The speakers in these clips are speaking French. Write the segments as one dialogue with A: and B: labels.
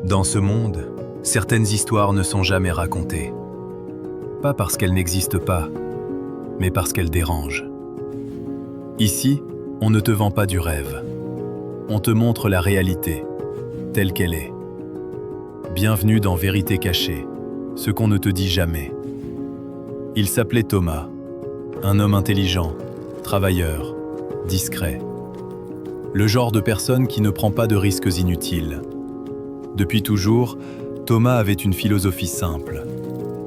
A: Dans ce monde, certaines histoires ne sont jamais racontées. Pas parce qu'elles n'existent pas, mais parce qu'elles dérangent. Ici, on ne te vend pas du rêve. On te montre la réalité, telle qu'elle est. Bienvenue dans Vérité cachée, ce qu'on ne te dit jamais. Il s'appelait Thomas, un homme intelligent, travailleur, discret. Le genre de personne qui ne prend pas de risques inutiles. Depuis toujours, Thomas avait une philosophie simple.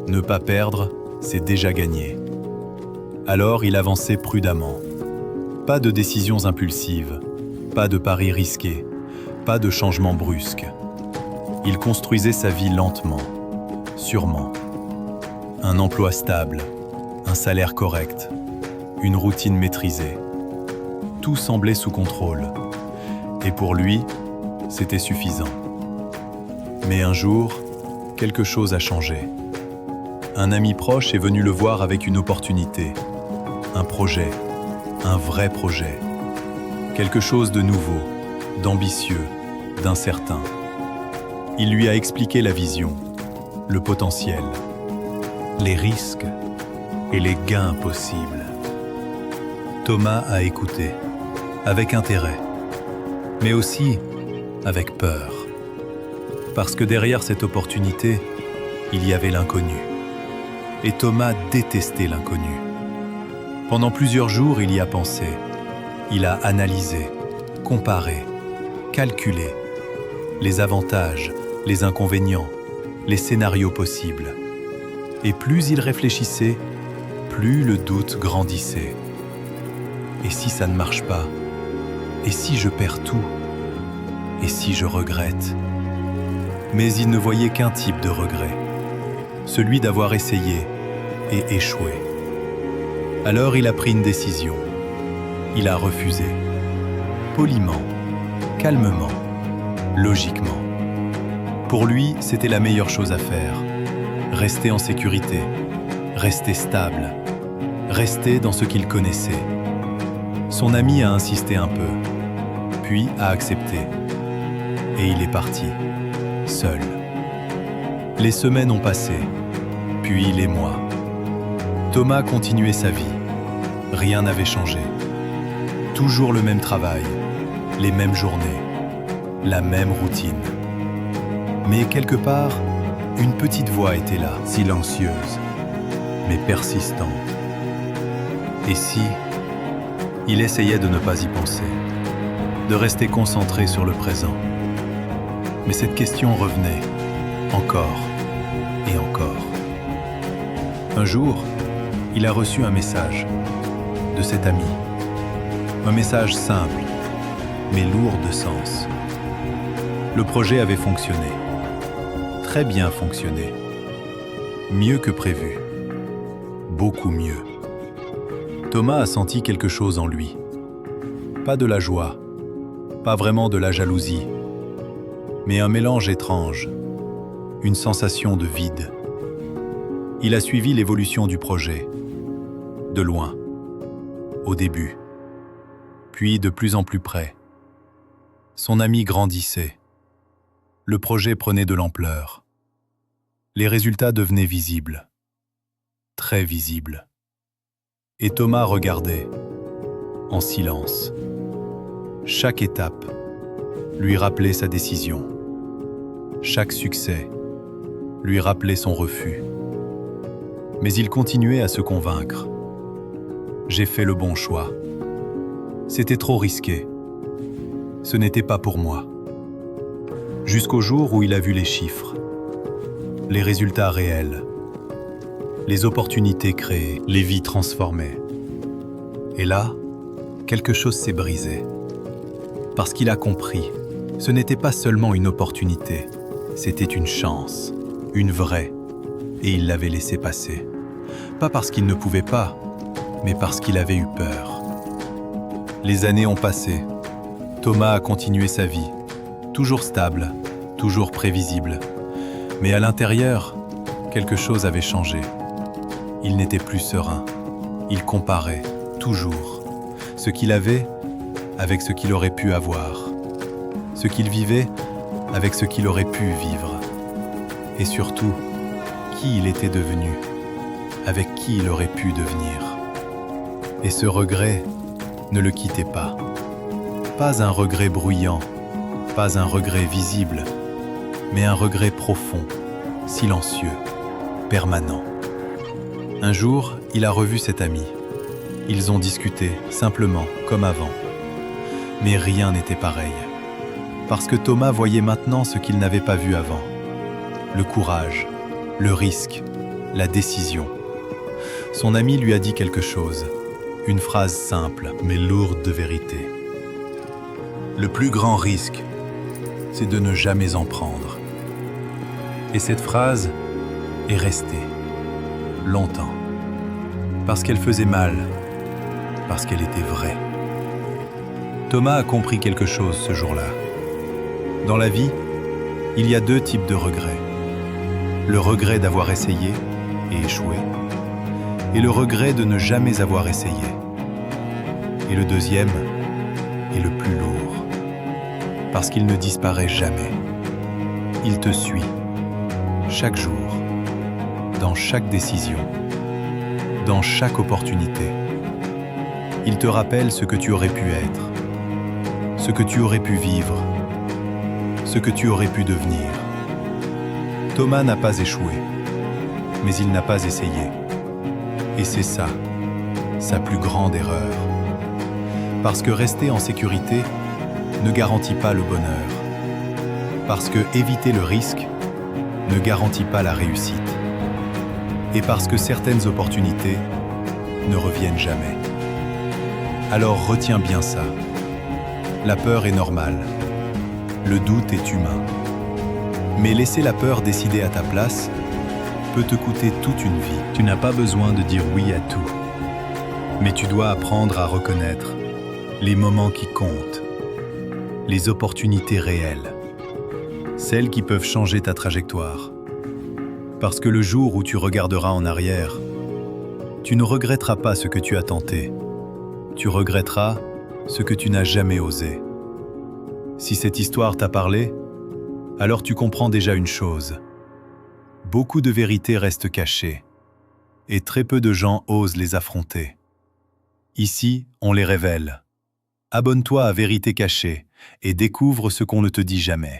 A: Ne pas perdre, c'est déjà gagner. Alors il avançait prudemment. Pas de décisions impulsives, pas de paris risqués, pas de changements brusques. Il construisait sa vie lentement, sûrement. Un emploi stable, un salaire correct, une routine maîtrisée. Tout semblait sous contrôle. Et pour lui, c'était suffisant. Mais un jour, quelque chose a changé. Un ami proche est venu le voir avec une opportunité, un projet, un vrai projet. Quelque chose de nouveau, d'ambitieux, d'incertain. Il lui a expliqué la vision, le potentiel, les risques et les gains possibles. Thomas a écouté, avec intérêt, mais aussi avec peur. Parce que derrière cette opportunité, il y avait l'inconnu. Et Thomas détestait l'inconnu. Pendant plusieurs jours, il y a pensé. Il a analysé, comparé, calculé les avantages, les inconvénients, les scénarios possibles. Et plus il réfléchissait, plus le doute grandissait. Et si ça ne marche pas? Et si je perds tout? Et si je regrette? Mais il ne voyait qu'un type de regret, celui d'avoir essayé et échoué. Alors il a pris une décision. Il a refusé, poliment, calmement, logiquement. Pour lui, c'était la meilleure chose à faire. Rester en sécurité, rester stable, rester dans ce qu'il connaissait. Son ami a insisté un peu, puis a accepté. Et il est parti. Seul. Les semaines ont passé, puis les mois. Thomas continuait sa vie. Rien n'avait changé. Toujours le même travail, les mêmes journées, la même routine. Mais quelque part, une petite voix était là, silencieuse, mais persistante. Et si il essayait de ne pas y penser, de rester concentré sur le présent? Mais cette question revenait, encore et encore. Un jour, il a reçu un message de cet ami. Un message simple, mais lourd de sens. Le projet avait fonctionné. Très bien fonctionné. Mieux que prévu. Beaucoup mieux. Thomas a senti quelque chose en lui. Pas de la joie, pas vraiment de la jalousie, mais un mélange étrange, une sensation de vide. Il a suivi l'évolution du projet, de loin, au début, puis de plus en plus près. Son ami grandissait. Le projet prenait de l'ampleur. Les résultats devenaient visibles, très visibles. Et Thomas regardait, en silence. Chaque étape lui rappelait sa décision. Chaque succès lui rappelait son refus. Mais il continuait à se convaincre. J'ai fait le bon choix. C'était trop risqué. Ce n'était pas pour moi. Jusqu'au jour où il a vu les chiffres, les résultats réels, les opportunités créées, les vies transformées. Et là, quelque chose s'est brisé. Parce qu'il a compris, ce n'était pas seulement une opportunité, c'était une chance, une vraie, et il l'avait laissée passer. Pas parce qu'il ne pouvait pas, mais parce qu'il avait eu peur. Les années ont passé. Thomas a continué sa vie, toujours stable, toujours prévisible. Mais à l'intérieur, quelque chose avait changé. Il n'était plus serein. Il comparait, toujours, ce qu'il avait avec ce qu'il aurait pu avoir. Ce qu'il vivait avec ce qu'il aurait pu vivre, et surtout, qui il était devenu, avec qui il aurait pu devenir. Et ce regret ne le quittait pas. Pas un regret bruyant, pas un regret visible, mais un regret profond, silencieux, permanent. Un jour, il a revu cet ami. Ils ont discuté, simplement, comme avant. Mais rien n'était pareil. Parce que Thomas voyait maintenant ce qu'il n'avait pas vu avant. Le courage, le risque, la décision. Son ami lui a dit quelque chose. Une phrase simple, mais lourde de vérité. Le plus grand risque, c'est de ne jamais en prendre. Et cette phrase est restée, longtemps. Parce qu'elle faisait mal, parce qu'elle était vraie. Thomas a compris quelque chose ce jour-là. Dans la vie, il y a deux types de regrets. Le regret d'avoir essayé et échoué, et le regret de ne jamais avoir essayé. Et le deuxième est le plus lourd, parce qu'il ne disparaît jamais. Il te suit, chaque jour, dans chaque décision, dans chaque opportunité. Il te rappelle ce que tu aurais pu être, ce que tu aurais pu vivre, ce que tu aurais pu devenir. Thomas n'a pas échoué, mais il n'a pas essayé. Et c'est ça, sa plus grande erreur. Parce que rester en sécurité ne garantit pas le bonheur. Parce que éviter le risque ne garantit pas la réussite. Et parce que certaines opportunités ne reviennent jamais. Alors retiens bien ça. La peur est normale. Le doute est humain. Mais laisser la peur décider à ta place peut te coûter toute une vie. Tu n'as pas besoin de dire oui à tout. Mais tu dois apprendre à reconnaître les moments qui comptent, les opportunités réelles, celles qui peuvent changer ta trajectoire. Parce que le jour où tu regarderas en arrière, tu ne regretteras pas ce que tu as tenté. Tu regretteras ce que tu n'as jamais osé. Si cette histoire t'a parlé, alors tu comprends déjà une chose. Beaucoup de vérités restent cachées, et très peu de gens osent les affronter. Ici, on les révèle. Abonne-toi à Vérité Cachée et découvre ce qu'on ne te dit jamais.